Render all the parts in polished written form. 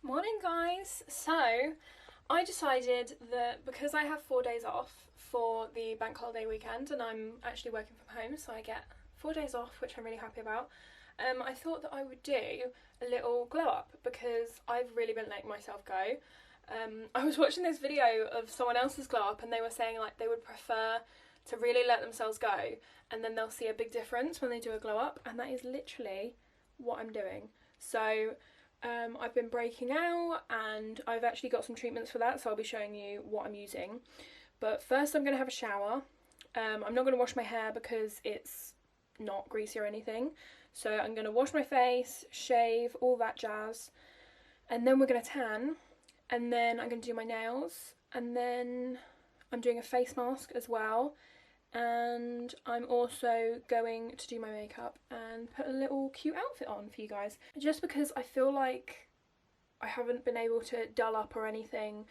Morning guys! So I decided that because I have 4 days off for the bank holiday weekend and I'm actually working from home, so I get 4 days off, which I'm really happy about. I thought that I would do a little glow up because I've really been letting myself go. I was watching this video of someone else's glow up and they were saying like they would prefer to really let themselves go and then they'll see a big difference when they do a glow up, and that is literally what I'm doing. So I've been breaking out and I've actually got some treatments for that, so I'll be showing you what I'm using. But first I'm going to have a shower. I'm not going to wash my hair because it's not greasy or anything. So I'm going to wash my face, shave, all that jazz. And then we're going to tan. And then I'm going to do my nails. And then I'm doing a face mask as well. And I'm also going to do my makeup and put a little cute outfit on for you guys, just because I feel like I haven't been able to dull up or anything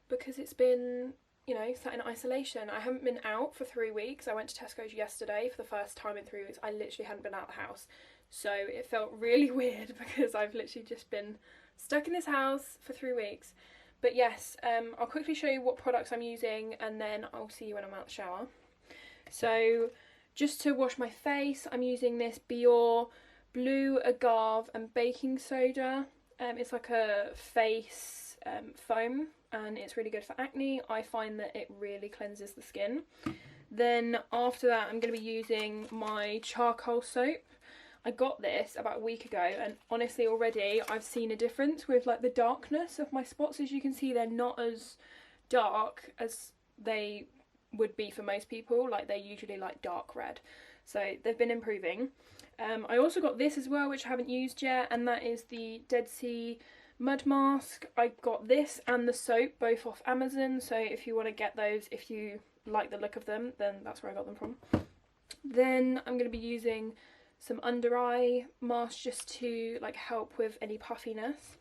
because it's been, you know, sat in isolation. I haven't been out for 3 weeks. I went to Tesco's yesterday for the first time in 3 weeks. I literally hadn't been out of the house, so it felt really weird because I've literally just been stuck in this house for 3 weeks. But yes, I'll quickly show you what products I'm using and then I'll see you when I'm out the shower. So just to wash my face, I'm using this Biore Blue Agave and Baking Soda. It's like a face foam and it's really good for acne. I find that it really cleanses the skin. Then after that I'm going to be using my charcoal soap. I got this about a week ago and honestly already I've seen a difference with like the darkness of my spots. As you can see, they're not as dark as they would be for most people. Like they're usually like dark red, so they've been improving. I also got this as well, which I haven't used yet, and that is the Dead Sea mud mask. I got this and the soap both off Amazon, so if you want to get those, if you like the look of them, then that's where I got them from. Then I'm going to be using some under eye mask just to like help with any puffiness.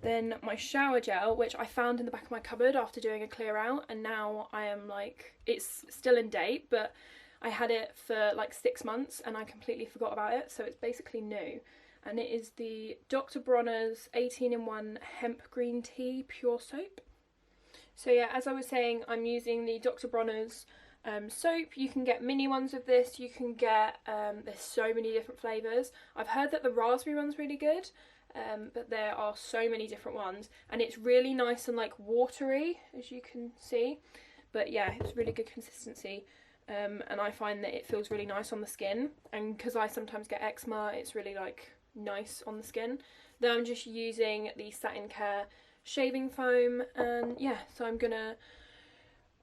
Then my shower gel, which I found in the back of my cupboard after doing a clear out, and now I am like, it's still in date, but I had it for like 6 months and I completely forgot about it, so it's basically new. And it is the Dr. Bronner's 18-in-1 hemp green tea pure soap. So yeah, as I was saying, I'm using the Dr. Bronner's soap. You can get mini ones of this, you can get, there's so many different flavours. I've heard that the raspberry one's really good. But there are so many different ones and it's really nice and like watery, as you can see. But yeah, it's really good consistency, and I find that it feels really nice on the skin, and because I sometimes get eczema, it's really like nice on the skin. Then I'm just using the Satin Care shaving foam, and yeah, so I'm gonna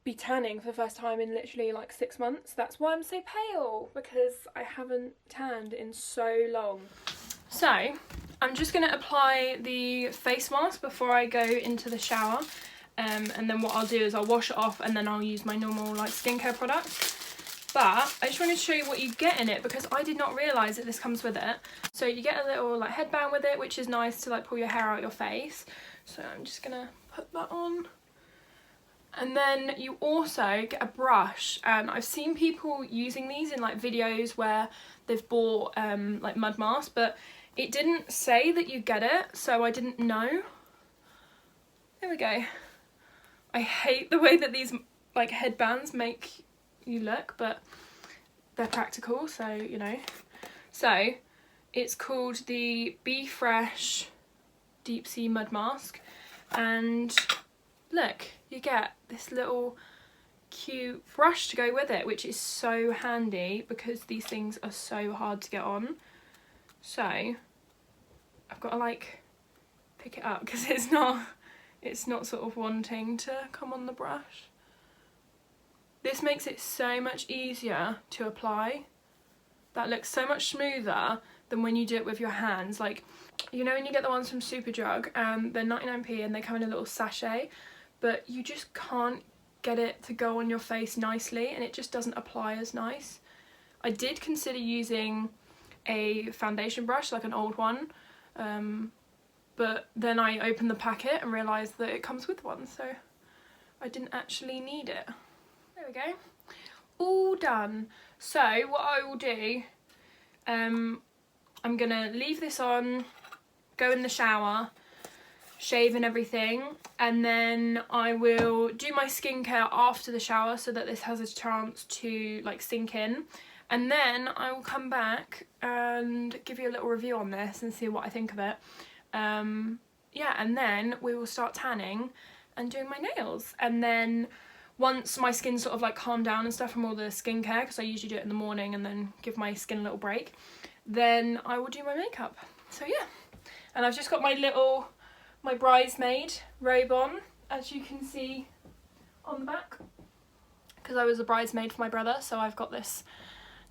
be tanning for the first time in literally like 6 months. That's why I'm so pale, because I haven't tanned in so long. So I'm just going to apply the face mask before I go into the shower, and then what I'll do is I'll wash it off and then I'll use my normal like skincare products. But I just wanted to show you what you get in it because I did not realise that this comes with it. So you get a little like headband with it, which is nice to like pull your hair out your face. So I'm just going to put that on. And then you also get a brush, and I've seen people using these in like videos where they've bought like mud masks, but it didn't say that you get it, so I didn't know. There we go. I hate the way that these like headbands make you look, but they're practical, so you know. So it's called the Be Fresh Deep Sea Mud Mask, and look, you get this little cute brush to go with it, which is so handy because these things are so hard to get on. So I've got to like pick it up because it's not sort of wanting to come on the brush. This makes it so much easier to apply. That looks so much smoother than when you do it with your hands. Like, you know when you get the ones from Superdrug, they're 99p and they come in a little sachet, but you just can't get it to go on your face nicely and it just doesn't apply as nice. I did consider using a foundation brush, like an old one, but then I opened the packet and realised that it comes with one, so I didn't actually need it. There we go, all done. So what I will do, I'm gonna leave this on, go in the shower, shave and everything, and then I will do my skincare after the shower so that this has a chance to like sink in, and then I will come back and give you a little review on this and see what I think of it. Yeah, and then we will start tanning and doing my nails, and then once my skin's sort of like calmed down and stuff from all the skincare, because I usually do it in the morning and then give my skin a little break, then I will do my makeup. So yeah, and I've just got my bridesmaid robe on, as you can see on the back, because I was a bridesmaid for my brother, so I've got this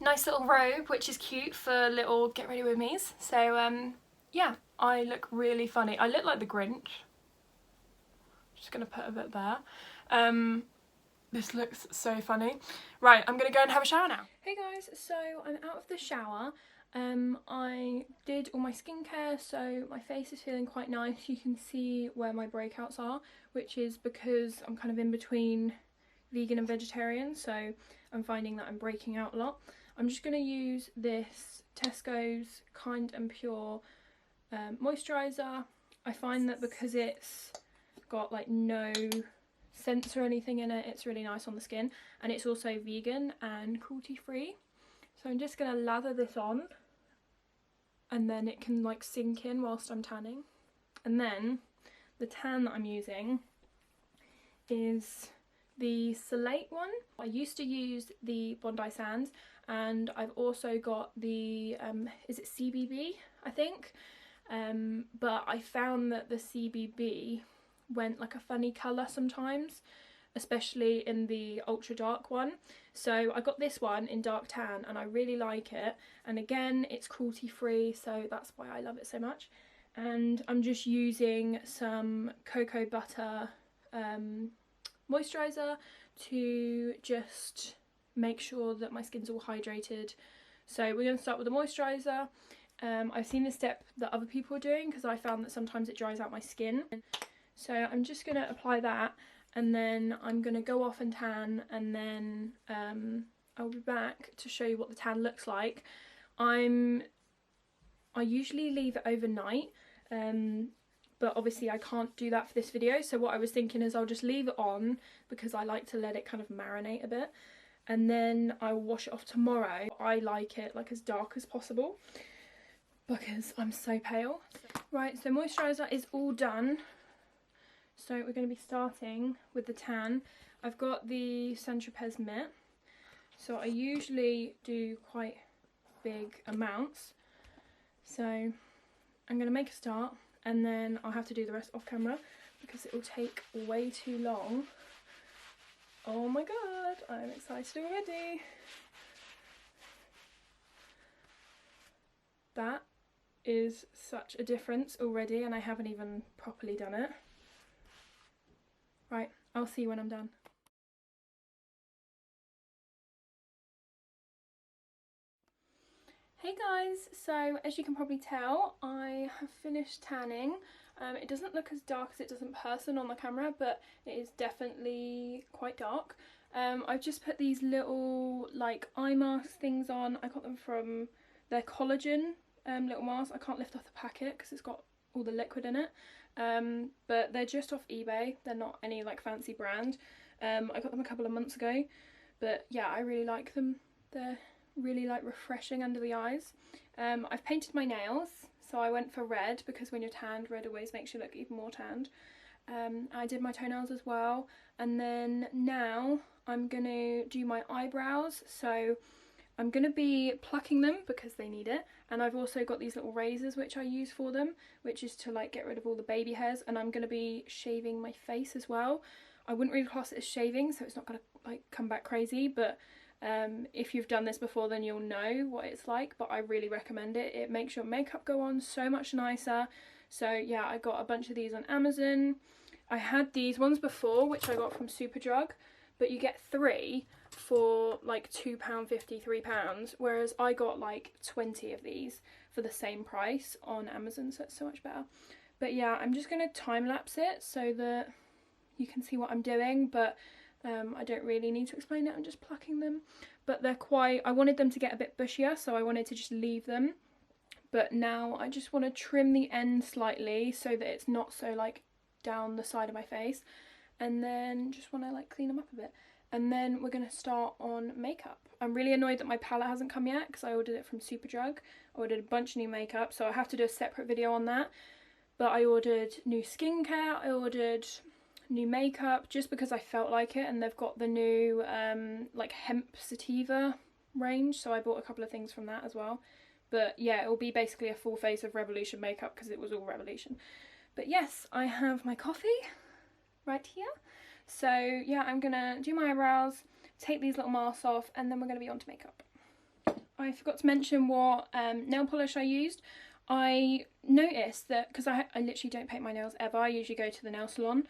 nice little robe which is cute for little get ready with me's. So yeah, I look really funny. I look like the Grinch. Just gonna put a bit there. This looks so funny. Right, I'm gonna go and have a shower now. Hey guys, so I'm out of the shower. I did all my skincare, so my face is feeling quite nice. You can see where my breakouts are, which is because I'm kind of in between vegan and vegetarian, so I'm finding that I'm breaking out a lot. I'm just gonna use this Tesco's Kind and Pure moisturiser. I find that because it's got like no scents or anything in it, it's really nice on the skin, and it's also vegan and cruelty free. So I'm just going to lather this on, and then it can like sink in whilst I'm tanning. And then the tan that I'm using is the Salate one. I used to use the Bondi Sands, and I've also got the is it CBB, I think, but I found that the CBB went like a funny colour sometimes, especially in the ultra dark one. So I got this one in dark tan and I really like it, and again it's cruelty free, so that's why I love it so much. And I'm just using some cocoa butter moisturiser to just make sure that my skin's all hydrated. So we're going to start with the moisturiser. I've seen the step that other people are doing because I found that sometimes it dries out my skin. So I'm just going to apply that, and then I'm going to go off and tan, and then I'll be back to show you what the tan looks like. I usually leave it overnight, but obviously I can't do that for this video, so what I was thinking is I'll just leave it on because I like to let it kind of marinate a bit, and then I'll wash it off tomorrow. I like it like as dark as possible because I'm so pale. Right, so moisturiser is all done. So we're going to be starting with the tan. I've got the Saint-Tropez mitt, so I usually do quite big amounts. So I'm going to make a start, and then I'll have to do the rest off camera because it will take way too long. Oh my god, I'm excited already. That is such a difference already, and I haven't even properly done it. Right, I'll see you when I'm done. Hey guys, so as you can probably tell, I have finished tanning. It doesn't look as dark as it does in person on the camera, but it is definitely quite dark. I've just put these little like eye mask things on. I got them from their collagen little masks. I can't lift off the packet because it's got all the liquid in it. But they're just off eBay. They're not any like fancy brand. I got them a couple of months ago, but yeah, I really like them. They're really like refreshing under the eyes. I've painted my nails, so I went for red because when you're tanned, red always makes you look even more tanned. I did my toenails as well, and then now I'm gonna do my eyebrows. So I'm going to be plucking them because they need it, and I've also got these little razors which I use for them, which is to like get rid of all the baby hairs, and I'm going to be shaving my face as well. I wouldn't really class it as shaving, so it's not going to like come back crazy, but if you've done this before then you'll know what it's like, but I really recommend it. It makes your makeup go on so much nicer. So yeah, I got a bunch of these on Amazon. I had these ones before which I got from Superdrug, but you get 3 for like £2.50, £3, whereas I got like 20 of these for the same price on Amazon, so it's so much better. But yeah, I'm just going to time lapse it so that you can see what I'm doing, but I don't really need to explain it. I'm just plucking them, but they're quite, I wanted them to get a bit bushier, so I wanted to just leave them, but now I just want to trim the end slightly so that it's not so like down the side of my face, and then just want to like clean them up a bit, and then we're going to start on makeup. I'm really annoyed that my palette hasn't come yet because I ordered it from Superdrug. I ordered a bunch of new makeup, so I have to do a separate video on that. But I ordered new skincare, I ordered new makeup just because I felt like it, and they've got the new like hemp sativa range, so I bought a couple of things from that as well. But yeah, it will be basically a full face of Revolution makeup because it was all Revolution. But yes, I have my coffee right here. So yeah, I'm gonna do my eyebrows, take these little masks off, and then we're gonna be on to makeup. I forgot to mention what nail polish I used. I noticed that, because I literally don't paint my nails ever, I usually go to the nail salon.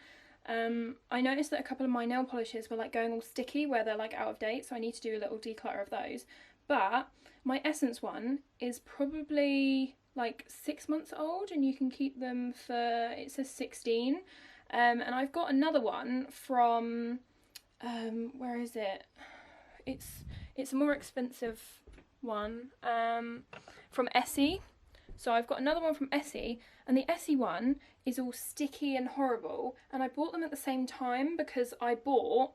I noticed that a couple of my nail polishes were like going all sticky where they're like out of date, so I need to do a little declutter of those. But my Essence one is probably like 6 months old, and you can keep them for, it says 16. And I've got another one from, where is it? It's a more expensive one, from Essie. So I've got another one from Essie, and the Essie one is all sticky and horrible, and I bought them at the same time because I bought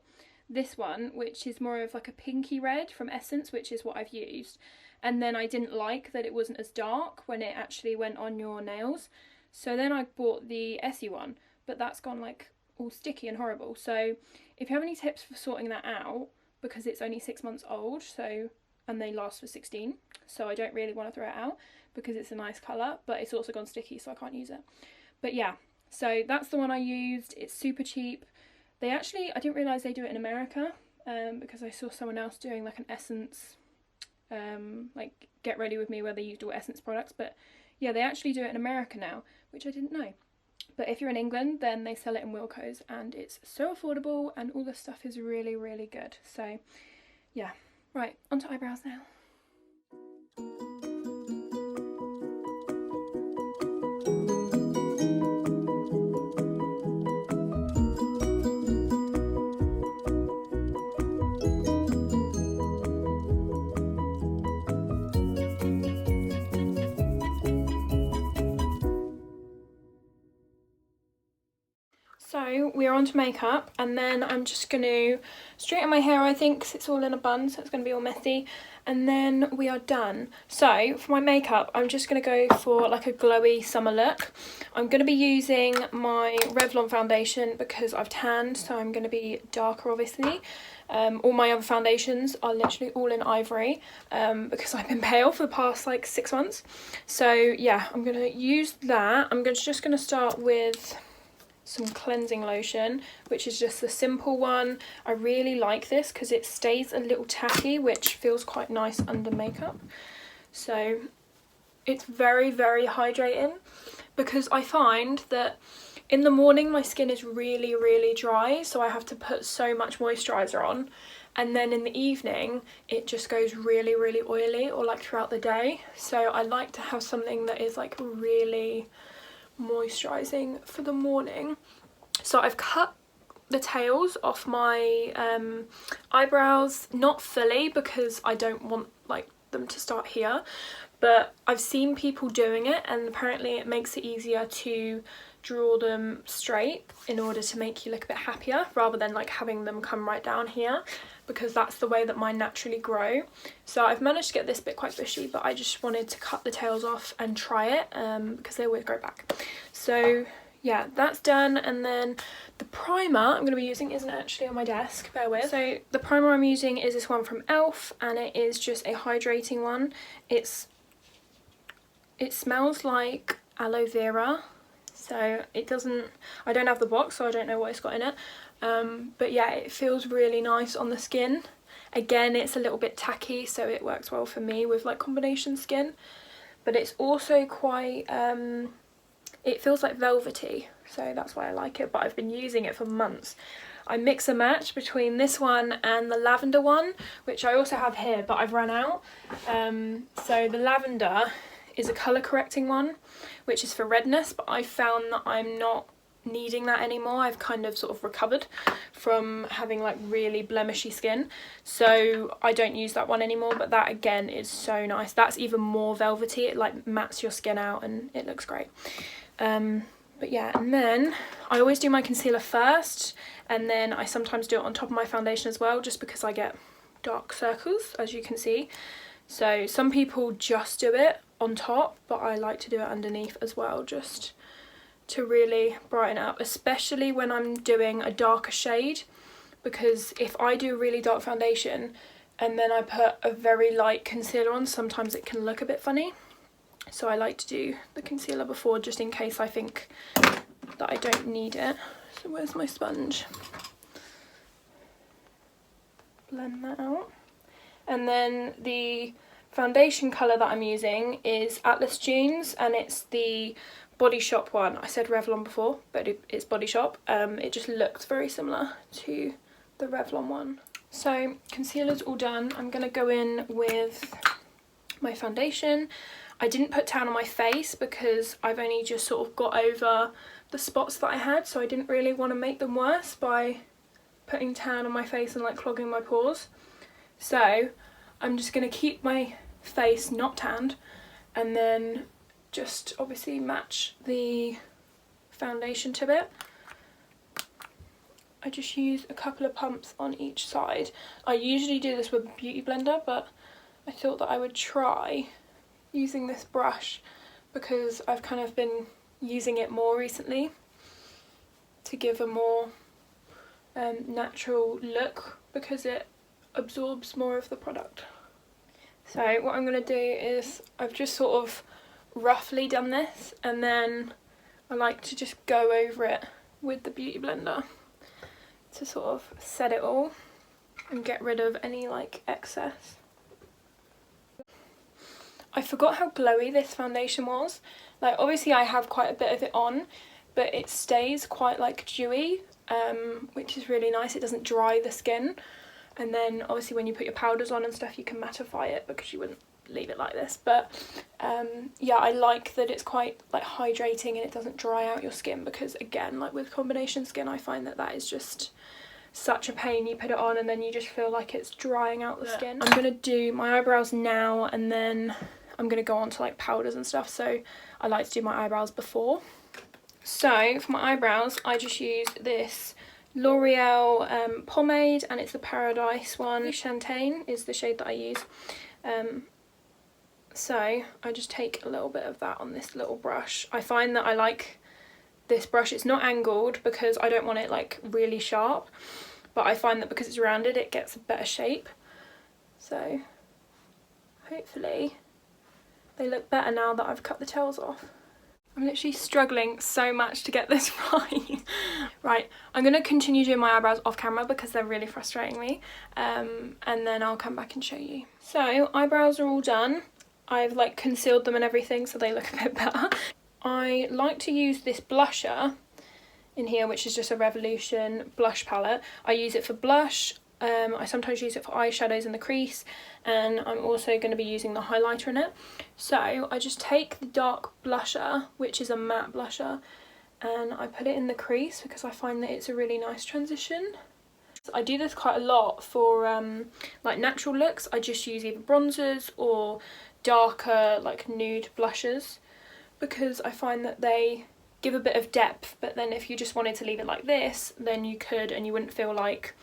this one, which is more of like a pinky red from Essence, which is what I've used, and then I didn't like that it wasn't as dark when it actually went on your nails, so then I bought the Essie one, but that's gone like all sticky and horrible. So if you have any tips for sorting that out, because it's only 6 months old, so, and they last for 16, so I don't really want to throw it out because it's a nice colour, but it's also gone sticky, so I can't use it. But yeah, so that's the one I used. It's super cheap. They actually, I didn't realise they do it in America, because I saw someone else doing like an Essence, like Get Ready With Me, where they used all Essence products, but yeah, they actually do it in America now, which I didn't know. But if you're in England, then they sell it in Wilko's, and it's so affordable, and all the stuff is really, really good. So yeah, right, onto eyebrows now. So we are on to makeup, and then I'm just going to straighten my hair, I think, because it's all in a bun, so it's going to be all messy, and then we are done. So for my makeup, I'm just going to go for like a glowy summer look. I'm going to be using my Revlon foundation because I've tanned, so I'm going to be darker, obviously. All my other foundations are literally all in ivory, because I've been pale for the past like 6 months. So yeah, I'm going to use that. I'm just going to start with some cleansing lotion, which is just the simple one. I really like this because it stays a little tacky, which feels quite nice under makeup. So it's very, very hydrating, because I find that in the morning my skin is really, really dry, so I have to put so much moisturiser on, and then in the evening it just goes really, really oily, or like throughout the day. So I like to have something that is like really moisturising for the morning. So I've cut the tails off my eyebrows, not fully because I don't want like them to start here, but I've seen people doing it, and apparently it makes it easier to draw them straight in order to make you look a bit happier, rather than like having them come right down here, because that's the way that mine naturally grow. So I've managed to get this bit quite bushy, but I just wanted to cut the tails off and try it, because they always grow back. So yeah, that's done. And then the primer I'm going to be using isn't actually on my desk, bear with. So the primer I'm using is this one from e.l.f, and it is just a hydrating one. It smells like aloe vera. So it doesn't, I don't have the box, so I don't know what it's got in it. But yeah, it feels really nice on the skin. Again, it's a little bit tacky, so it works well for me with like combination skin. But it's also quite, it feels like velvety, so that's why I like it. But I've been using it for months. I mix and match between this one and the lavender one, which I also have here, but I've run out. So the lavender is a colour correcting one, which is for redness, but I found that I'm not needing that anymore. I've kind of sort of recovered from having like really blemishy skin, so I don't use that one anymore. But that again is so nice. That's even more velvety. It like mattes your skin out and it looks great. But yeah, and then I always do my concealer first, and then I sometimes do it on top of my foundation as well, just because I get dark circles, as you can see. So some people just do it on top, but I like to do it underneath as well, just to really brighten it up, especially when I'm doing a darker shade, because if I do a really dark foundation and then I put a very light concealer on, sometimes it can look a bit funny. So I like to do the concealer before, just in case I think that I don't need it. So where's my sponge? Blend that out. And then the foundation colour that I'm using is Atlas Dunes, and it's the Body Shop one. I said Revlon before, but it's Body Shop. It just looks very similar to the Revlon one. So concealer's all done. I'm going to go in with my foundation. I didn't put tan on my face because I've only just sort of got over the spots that I had, so I didn't really want to make them worse by putting tan on my face and like clogging my pores. So I'm just going to keep my face not tanned, and then just obviously match the foundation to it. I just use a couple of pumps on each side. I usually do this with a beauty blender, but I thought that I would try using this brush because I've kind of been using it more recently to give a more natural look, because it absorbs more of the product. So what I'm going to do is, I've just sort of roughly done this, and then I like to just go over it with the beauty blender to sort of set it all and get rid of any like excess. I forgot how glowy this foundation was. Like obviously I have quite a bit of it on, but it stays quite like dewy, which is really nice. It doesn't dry the skin. And then obviously when you put your powders on and stuff, you can mattify it, because you wouldn't leave it like this. But yeah, I like that it's quite like hydrating and it doesn't dry out your skin, because again, like with combination skin, I find that that is just such a pain. You put it on and then you just feel like it's drying out the skin. I'm gonna do my eyebrows now, and then I'm gonna go on to like powders and stuff, so I like to do my eyebrows before. So for my eyebrows, I just use this L'Oreal pomade, and it's the Paradise one. Champagne is the shade that I use. So I just take a little bit of that on this little brush. I find that I like this brush. It's not angled because I don't want it like really sharp, but I find that because it's rounded it gets a better shape. So hopefully they look better now that I've cut the tails off. I'm literally struggling so much to get this right. Right, I'm going to continue doing my eyebrows off camera because they're really frustrating me, and then I'll come back and show you. So eyebrows are all done. I've like concealed them and everything so they look a bit better. I like to use this blusher in here, which is just a Revolution blush palette. I use it for blush, I sometimes use it for eyeshadows in the crease, and I'm also going to be using the highlighter in it. So I just take the dark blusher, which is a matte blusher, and I put it in the crease because I find that it's a really nice transition. I do this quite a lot for like natural looks. I just use either bronzers or darker like nude blushes, because I find that they give a bit of depth, but then if you just wanted to leave it like this, then you could, and you wouldn't feel like,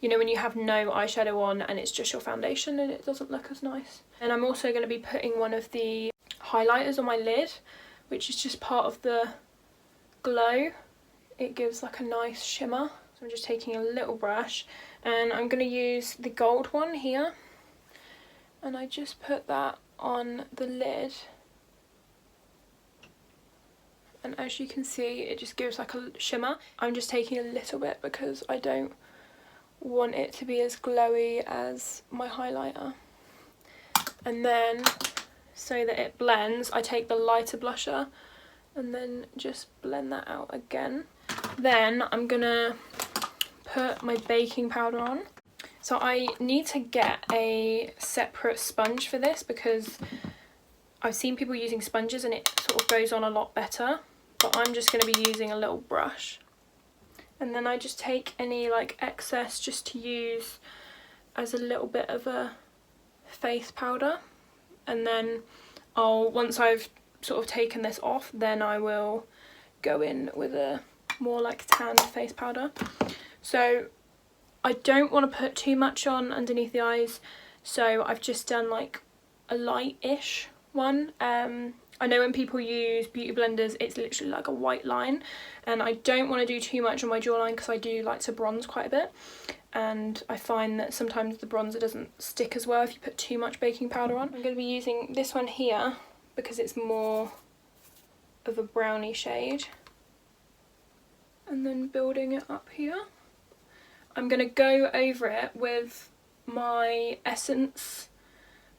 you know, when you have no eyeshadow on and it's just your foundation and it doesn't look as nice. And I'm also going to be putting one of the highlighters on my lid, which is just part of the glow. It gives like a nice shimmer. So I'm just taking a little brush, and I'm going to use the gold one here, and I just put that on the lid, and as you can see it just gives like a shimmer. I'm just taking a little bit because I don't want it to be as glowy as my highlighter. And then so that it blends, I take the lighter blusher and then just blend that out again. Then I'm gonna put my baking powder on. So I need to get a separate sponge for this because I've seen people using sponges and it sort of goes on a lot better, but I'm just going to be using a little brush. And then I just take any like excess just to use as a little bit of a face powder, and then once I've sort of taken this off, then I will go in with a more like tanned face powder. So I don't want to put too much on underneath the eyes, so I've just done like a light-ish one. I know when people use beauty blenders, it's literally like a white line, and I don't want to do too much on my jawline because I do like to bronze quite a bit, and I find that sometimes the bronzer doesn't stick as well if you put too much baking powder on. I'm going to be using this one here because it's more of a brownie shade, and then building it up here. I'm going to go over it with my Essence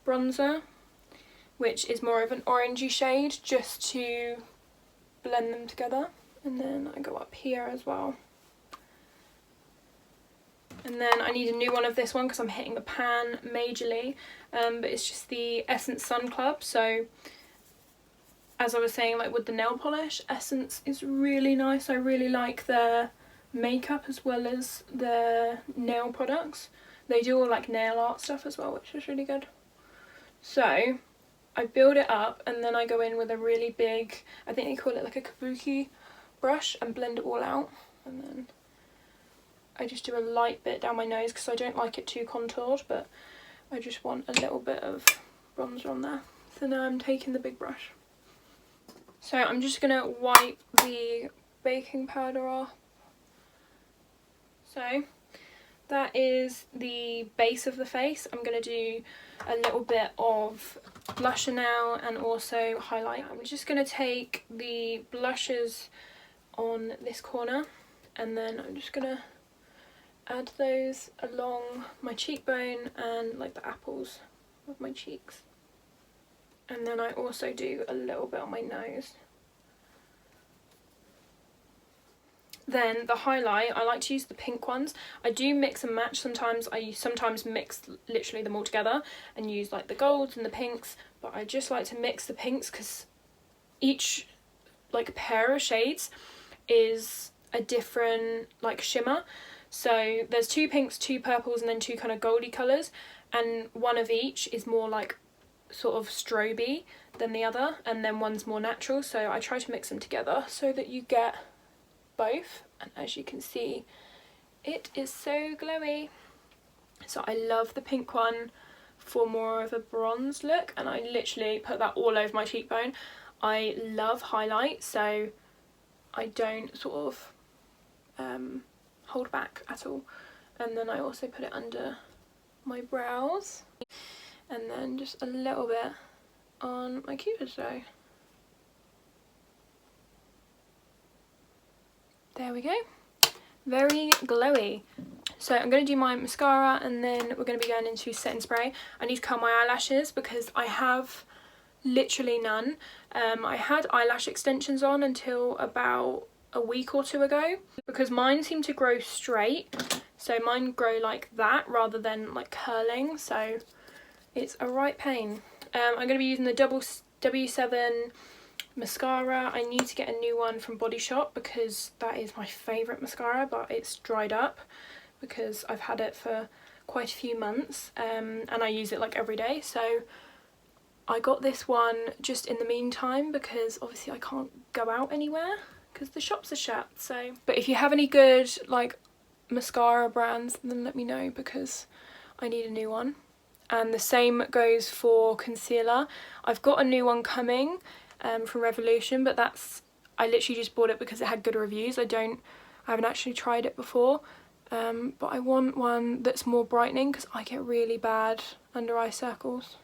bronzer, which is more of an orangey shade, just to blend them together. And then I go up here as well. And then I need a new one of this one because I'm hitting the pan majorly, but it's just the Essence Sun Club. So as I was saying, like with the nail polish, Essence is really nice. I really like their makeup as well as their nail products. They do all like nail art stuff as well, which is really good. So I build it up, and then I go in with a really big, I think they call it like a kabuki brush, and blend it all out. And then I just do a light bit down my nose because I don't like it too contoured, but I just want a little bit of bronzer on there. So now I'm taking the big brush. So I'm just going to wipe the baking powder off. So that is the base of the face. I'm going to do a little bit of blusher now and also highlight. I'm just going to take the blushes on this corner, and then I'm just going to add those along my cheekbone and like the apples of my cheeks. And then I also do a little bit on my nose. Then the highlight, I like to use the pink ones. I do mix and match sometimes. I sometimes mix literally them all together and use like the golds and the pinks, but I just like to mix the pinks because each like pair of shades is a different like shimmer. So there's 2 pinks, 2 purples, and then 2 kind of goldy colours, and one of each is more like sort of stroby than the other, and then one's more natural. So I try to mix them together so that you get both, and as you can see, it is so glowy. So I love the pink one for more of a bronze look, and I literally put that all over my cheekbone. I love highlight, so I don't sort of hold back at all. And then I also put it under my brows, and then just a little bit on my cupid's bow. There we go, very glowy. So I'm going to do my mascara, and then we're going to be going into setting spray. I need to curl my eyelashes because I have literally none. I had eyelash extensions on until about a week or 2 ago because mine seem to grow straight. So mine grow like that rather than like curling, so it's a right pain. I'm going to be using the W7 mascara. I need to get a new one from Body Shop because that is my favourite mascara, but it's dried up because I've had it for quite a few months, and I use it like every day. So I got this one just in the meantime because obviously I can't go out anywhere because the shops are shut. So, but if you have any good like mascara brands, then let me know because I need a new one. And the same goes for concealer. I've got a new one coming from Revolution, but I literally just bought it because it had good reviews. I haven't actually tried it before, but I want one that's more brightening because I get really bad under eye circles.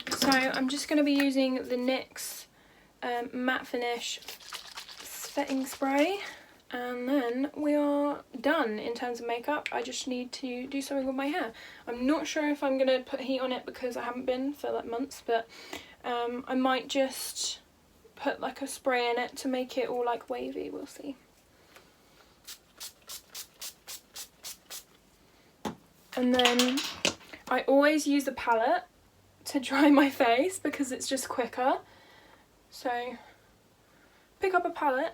So I'm just going to be using the NYX matte finish setting spray, and then we are done in terms of makeup. I just need to do something with my hair. I'm not sure if I'm going to put heat on it because I haven't been for like months, but I might just put like a spray in it to make it all like wavy, we'll see. And then I always use a palette to dry my face because it's just quicker. So pick up a palette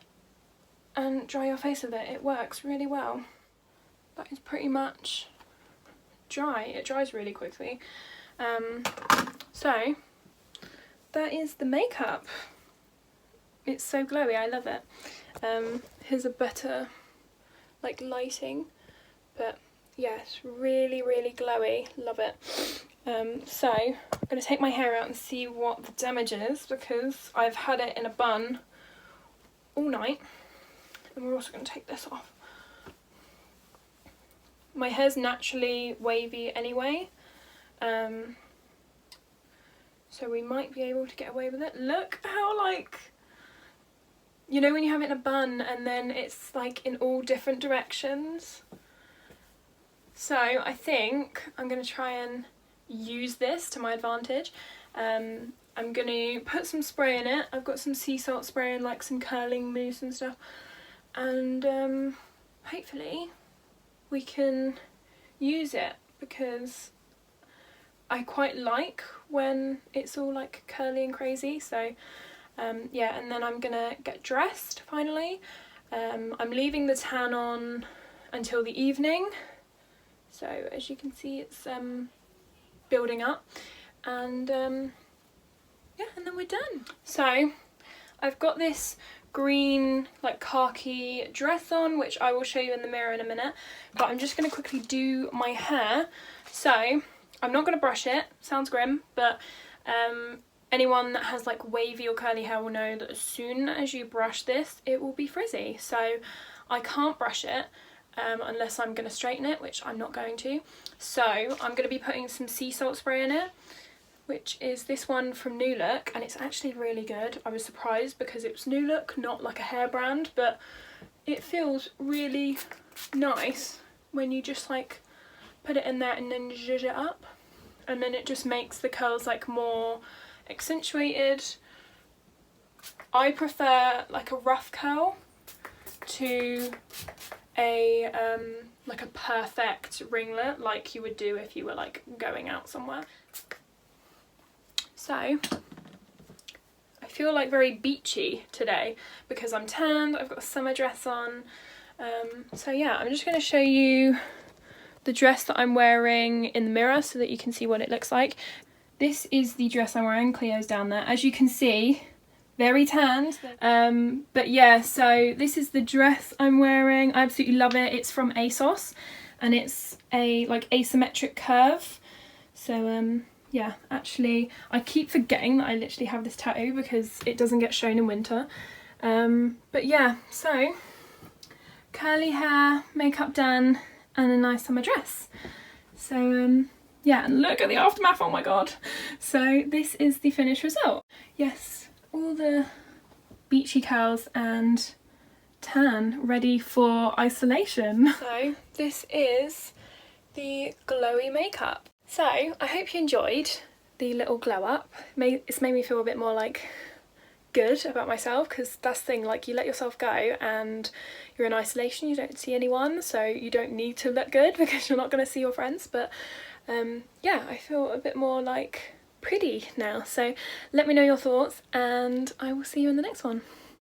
and dry your face with it. It works really well. That is pretty much dry. It dries really quickly. So that is the makeup. It's so glowy, I love it. Here's a better like lighting, but yeah, it's really, really glowy. Love it. So I'm going to take my hair out and see what the damage is, because I've had it in a bun all night. And we're also going to take this off. My hair's naturally wavy anyway, so we might be able to get away with it. Look how, like, you know when you have it in a bun and then it's like in all different directions? So I think I'm going to try and use this to my advantage. I'm going to put some spray in it. I've got some sea salt spray and like some curling mousse and stuff. And hopefully we can use it, because I quite like when it's all like curly and crazy. So yeah, and then I'm gonna get dressed finally. I'm leaving the tan on until the evening, so as you can see it's building up, and yeah, and then we're done. So I've got this green like khaki dress on, which I will show you in the mirror in a minute, but I'm just going to quickly do my hair. So I'm not going to brush it, sounds grim, but anyone that has like wavy or curly hair will know that as soon as you brush this it will be frizzy. So I can't brush it unless I'm going to straighten it, which I'm not going to. So I'm going to be putting some sea salt spray in it, which is this one from New Look, and it's actually really good. I was surprised because it was New Look, not like a hair brand, but it feels really nice when you just like put it in there and then zhuzh it up, and then it just makes the curls like more accentuated. I prefer like a rough curl to a like a perfect ringlet like you would do if you were like going out somewhere. So I feel like very beachy today because I'm tanned, I've got a summer dress on. So yeah, I'm just going to show you the dress that I'm wearing in the mirror so that you can see what it looks like. This is the dress I'm wearing. Cleo's down there. As you can see, very tanned. But yeah, so this is the dress I'm wearing. I absolutely love it. It's from ASOS and it's a like asymmetric curve. So yeah, actually I keep forgetting that I literally have this tattoo because it doesn't get shown in winter. But yeah, so curly hair, makeup done, and a nice summer dress. So yeah, and look at the aftermath, oh my god. So this is the finished result. Yes, all the beachy curls and tan ready for isolation. So this is the glowy makeup. So I hope you enjoyed the little glow up. It's made me feel a bit more like good about myself, because that's the thing, like you let yourself go and you're in isolation, you don't see anyone, so you don't need to look good because you're not going to see your friends. But yeah, I feel a bit more like pretty now. So let me know your thoughts and I will see you in the next one.